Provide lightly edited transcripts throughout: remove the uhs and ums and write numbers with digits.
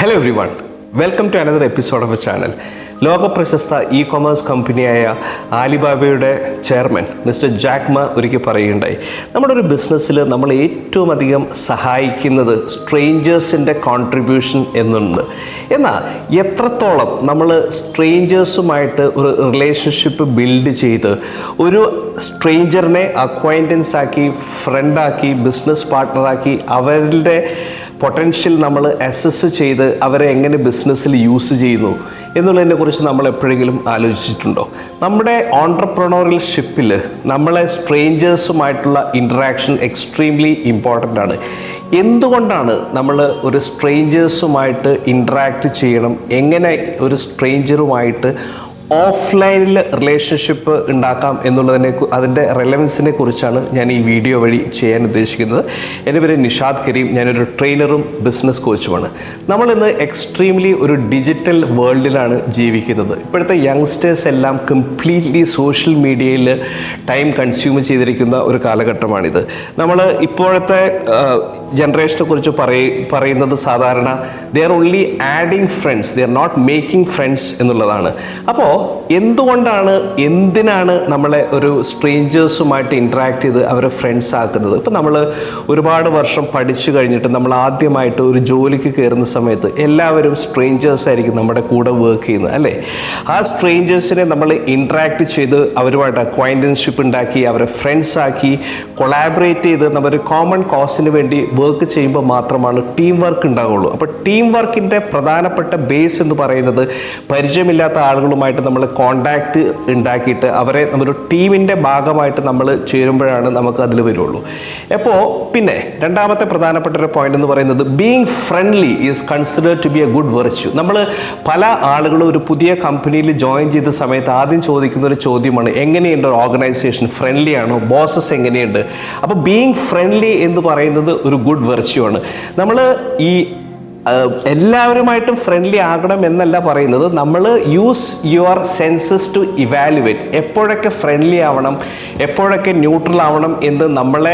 Hello everyone, welcome to another episode of our channel. ലോക പ്രശസ്ത e-commerce കമ്പനിയായ ആലിബാബയുടെ chairman mister Jack മാ ഒരിക്കൽ പറയുകയുണ്ടായി, നമ്മുടെ ഒരു ബിസിനസ്സിൽ നമ്മൾ ഏറ്റവും അധികം സഹായിക്കുന്നത് സ്ട്രേഞ്ചേഴ്സിൻ്റെ കോൺട്രിബ്യൂഷൻ എന്നുണ്ട്. എന്നാൽ എത്രത്തോളം നമ്മൾ സ്ട്രേഞ്ചേഴ്സുമായിട്ട് ഒരു റിലേഷൻഷിപ്പ് ബിൽഡ് ചെയ്ത് ഒരു സ്ട്രേഞ്ചറിനെ അക്വൈൻറ്റൻസ് ആക്കി, ഫ്രണ്ടാക്കി, ബിസിനസ് പാർട്ട്ണറാക്കി അവരുടെ പൊട്ടൻഷ്യൽ നമ്മൾ അസസ് ചെയ്ത് അവരെ എങ്ങനെ ബിസിനസ്സിൽ യൂസ് ചെയ്യുന്നു എന്നുള്ളതിനെക്കുറിച്ച് നമ്മൾ എപ്പോഴെങ്കിലും ആലോചിച്ചിട്ടുണ്ടോ? നമ്മുടെ ഓൺട്രപ്രണോറിയൽഷിപ്പിൽ നമ്മളെ സ്ട്രേഞ്ചേഴ്സുമായിട്ടുള്ള ഇൻറ്ററാക്ഷൻ എക്സ്ട്രീംലി ഇമ്പോർട്ടൻ്റ് ആണ്. എന്തുകൊണ്ടാണ് നമ്മൾ ഒരു സ്ട്രേഞ്ചേഴ്സുമായിട്ട് ഇൻറ്ററാക്റ്റ് ചെയ്യണം, എങ്ങനെ ഒരു സ്ട്രേഞ്ചറുമായിട്ട് ഓഫ്ലൈനിൽ റിലേഷൻഷിപ്പ് ഉണ്ടാക്കാം അതിൻ്റെ റെലവൻസിനെ കുറിച്ചാണ് ഞാൻ ഈ വീഡിയോ വഴി ചെയ്യാൻ ഉദ്ദേശിക്കുന്നത്. എൻ്റെ പേര് നിഷാദ് കരീം, ഞാനൊരു ട്രെയിനറും ബിസിനസ് കോച്ചുമാണ്. നമ്മളിന്ന് എക്സ്ട്രീംലി ഒരു ഡിജിറ്റൽ വേൾഡിലാണ് ജീവിക്കുന്നത്. ഇപ്പോഴത്തെ യങ്സ്റ്റേഴ്സ് എല്ലാം കംപ്ലീറ്റ്ലി സോഷ്യൽ മീഡിയയിൽ ടൈം കൺസ്യൂം ചെയ്തിരിക്കുന്ന ഒരു കാലഘട്ടമാണിത്. നമ്മൾ ഇപ്പോഴത്തെ ജനറേഷനെ കുറിച്ച് പറയുന്നത് സാധാരണ they are only adding friends, they are not making friends എന്നുള്ളതാണ്. അപ്പോൾ എന്തിനാണ് നമ്മളെ ഒരു സ്ട്രേഞ്ചേഴ്സുമായിട്ട് ഇൻട്രാക്ട് ചെയ്ത് അവരെ ഫ്രണ്ട്സ് ആക്കുന്നത്? ഇപ്പം നമ്മൾ ഒരുപാട് വർഷം പഠിച്ചു കഴിഞ്ഞിട്ട് നമ്മൾ ആദ്യമായിട്ട് ഒരു ജോലിക്ക് കയറുന്ന സമയത്ത് എല്ലാവരും സ്ട്രേഞ്ചേഴ്സ് ആയിരിക്കും നമ്മുടെ കൂടെ വർക്ക് ചെയ്യുന്നത്, അല്ലേ? ആ സ്ട്രേഞ്ചേഴ്സിനെ നമ്മൾ ഇൻട്രാക്ട് ചെയ്ത് അവരുമായിട്ട് അക്വൈൻറ്റൻഷിപ്പ് ഉണ്ടാക്കി, അവരെ ഫ്രണ്ട്സ് ആക്കി, കൊളാബറേറ്റ് ചെയ്ത് നമ്മൾ കോമൺ കോസിന് വേണ്ടി വർക്ക് ചെയ്യുമ്പോൾ മാത്രമാണ് ടീം വർക്ക് ഉണ്ടാവുള്ളൂ. അപ്പോൾ ടീം വർക്കിൻ്റെ പ്രധാനപ്പെട്ട ബേസ് എന്ന് പറയുന്നത് പരിചയമില്ലാത്ത ആളുകളുമായിട്ട് നമ്മൾ കോണ്ടാക്റ്റ് ഉണ്ടാക്കിയിട്ട് അവരെ നമ്മുടെ ടീമിൻ്റെ ഭാഗമായിട്ട് നമ്മൾ ചേരുമ്പോഴാണ് നമുക്ക് അതിൽ വരുള്ളൂ. അപ്പോൾ പിന്നെ രണ്ടാമത്തെ പ്രധാനപ്പെട്ട ഒരു പോയിന്റ് എന്ന് പറയുന്നത് being friendly is considered to be a good virtue. നമ്മൾ പല ആളുകളും ഒരു പുതിയ കമ്പനിയിൽ ജോയിൻ ചെയ്ത സമയത്ത് ആദ്യം ചോദിക്കുന്ന ഒരു ചോദ്യമാണ്, എങ്ങനെയുണ്ട് ഓർഗനൈസേഷൻ, ഫ്രണ്ട്ലി ആണോ, ബോസസ് എങ്ങനെയുണ്ട്? അപ്പോൾ ബീയിങ് ഫ്രണ്ട്ലി എന്ന് പറയുന്നത് ഒരു ഗുഡ് വെർച്യു ആണ്. നമ്മൾ ഈ എല്ലാവരുമായിട്ടും ഫ്രണ്ട്ലി ആകണം എന്നല്ല പറയുന്നത്, നമ്മൾ use your senses to evaluate എപ്പോഴൊക്കെ ഫ്രണ്ട്ലി ആവണം, എപ്പോഴൊക്കെ ന്യൂട്രൽ ആവണം എന്ന് നമ്മളെ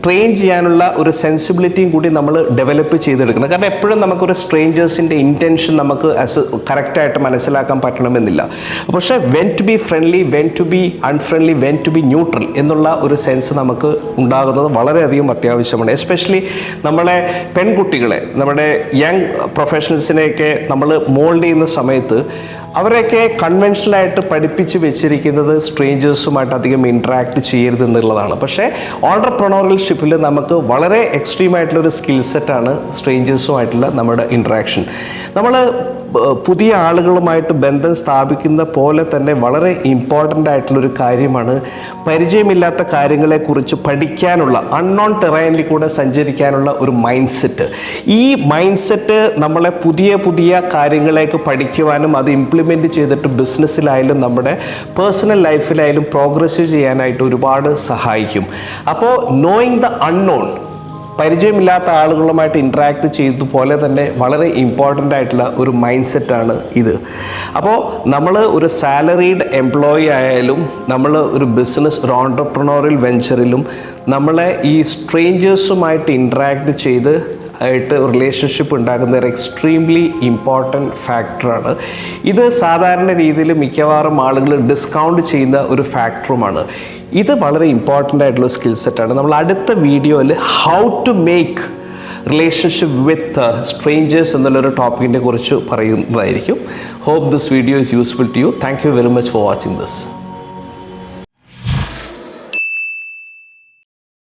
ട്രെയിൻ ചെയ്യാനുള്ള ഒരു സെൻസിബിലിറ്റിയും കൂടി നമ്മൾ ഡെവലപ്പ് ചെയ്തെടുക്കണം. കാരണം എപ്പോഴും നമുക്കൊരു സ്ട്രേഞ്ചേഴ്സിൻ്റെ ഇൻറ്റൻഷൻ നമുക്ക് കറക്റ്റായിട്ട് മനസ്സിലാക്കാൻ പറ്റണമെന്നില്ല. പക്ഷേ when to be friendly, when to be unfriendly, when to be neutral എന്നുള്ള ഒരു സെൻസ് നമുക്ക് ഉണ്ടാകുന്നത് വളരെയധികം അത്യാവശ്യമാണ്. എസ്പെഷ്യലി നമ്മളെ പെൺകുട്ടികളെ, നമ്മുടെ യങ് പ്രൊഫഷണൽസിനെയൊക്കെ നമ്മൾ മോൾഡ് ചെയ്യുന്ന സമയത്ത് അവരെയൊക്കെ കൺവെൻഷനലായിട്ട് പഠിപ്പിച്ച് വെച്ചിരിക്കുന്നത് സ്ട്രേഞ്ചേഴ്സുമായിട്ട് അധികം ഇൻട്രാക്ട് ചെയ്യരുത് എന്നുള്ളതാണ്. പക്ഷേ ഓൺട്രപ്രണോറിയൽഷിപ്പിൽ നമുക്ക് വളരെ എക്സ്ട്രീമായിട്ടുള്ളൊരു സ്കിൽ സെറ്റാണ് സ്ട്രേഞ്ചേഴ്സുമായിട്ടുള്ള നമ്മുടെ ഇൻട്രാക്ഷൻ. നമ്മൾ പുതിയ ആളുകളുമായിട്ട് ബന്ധം സ്ഥാപിക്കുന്ന പോലെ തന്നെ വളരെ ഇമ്പോർട്ടൻ്റ് ആയിട്ടുള്ളൊരു കാര്യമാണ് പരിചയമില്ലാത്ത കാര്യങ്ങളെക്കുറിച്ച് പഠിക്കാനുള്ള, അൺനോൺ ടെറൈനിൽ കൂടെ സഞ്ചരിക്കാനുള്ള ഒരു മൈൻഡ് സെറ്റ്. ഈ മൈൻഡ് സെറ്റ് നമ്മളെ പുതിയ പുതിയ കാര്യങ്ങളേക്ക് പഠിക്കുവാനും അത് ഇംപ്ലിമെൻറ്റ് ചെയ്തിട്ട് ബിസിനസ്സിലായാലും നമ്മുടെ പേഴ്സണൽ ലൈഫിലായാലും പ്രോഗ്രസ് ചെയ്യാനായിട്ട് ഒരുപാട് സഹായിക്കും. അപ്പോൾ നോയിങ് ദ അൺനോൺ, പരിചയമില്ലാത്ത ആളുകളുമായിട്ട് ഇൻട്രാക്ട് ചെയ്തതുപോലെ തന്നെ വളരെ ഇമ്പോർട്ടൻ്റ് ആയിട്ടുള്ള ഒരു മൈൻഡ് സെറ്റാണ് ഇത്. അപ്പോൾ നമ്മൾ ഒരു സാലറീഡ് എംപ്ലോയി ആയാലും നമ്മൾ ഒരു ബിസിനസ്, ഒരു ഓൺട്രപ്രണോറിയൽ വെഞ്ചറിലും നമ്മളെ ഈ സ്ട്രേഞ്ചേഴ്സുമായിട്ട് ഇൻട്രാക്ട് ചെയ്ത് ആയിട്ട് റിലേഷൻഷിപ്പ് ഉണ്ടാക്കുന്ന ഒരു എക്സ്ട്രീംലി ഇമ്പോർട്ടൻറ്റ് ഫാക്ടറാണ്. ഇത് സാധാരണ രീതിയിൽ മിക്കവാറും ആളുകൾ ഡിസ്കൗണ്ട് ചെയ്യുന്ന ഒരു ഫാക്ടറുമാണ്. ഇത് വളരെ ഇമ്പോർട്ടൻ്റ് ആയിട്ടുള്ള സ്കിൽ സെറ്റാണ്. നമ്മൾ അടുത്ത വീഡിയോയിൽ how to make relationship with strangers എന്നുള്ളൊരു ടോപ്പിക്കിനെ കുറിച്ച് പറയുന്നതായിരിക്കും. Hope this video is useful to you. Thank you very much for watching this.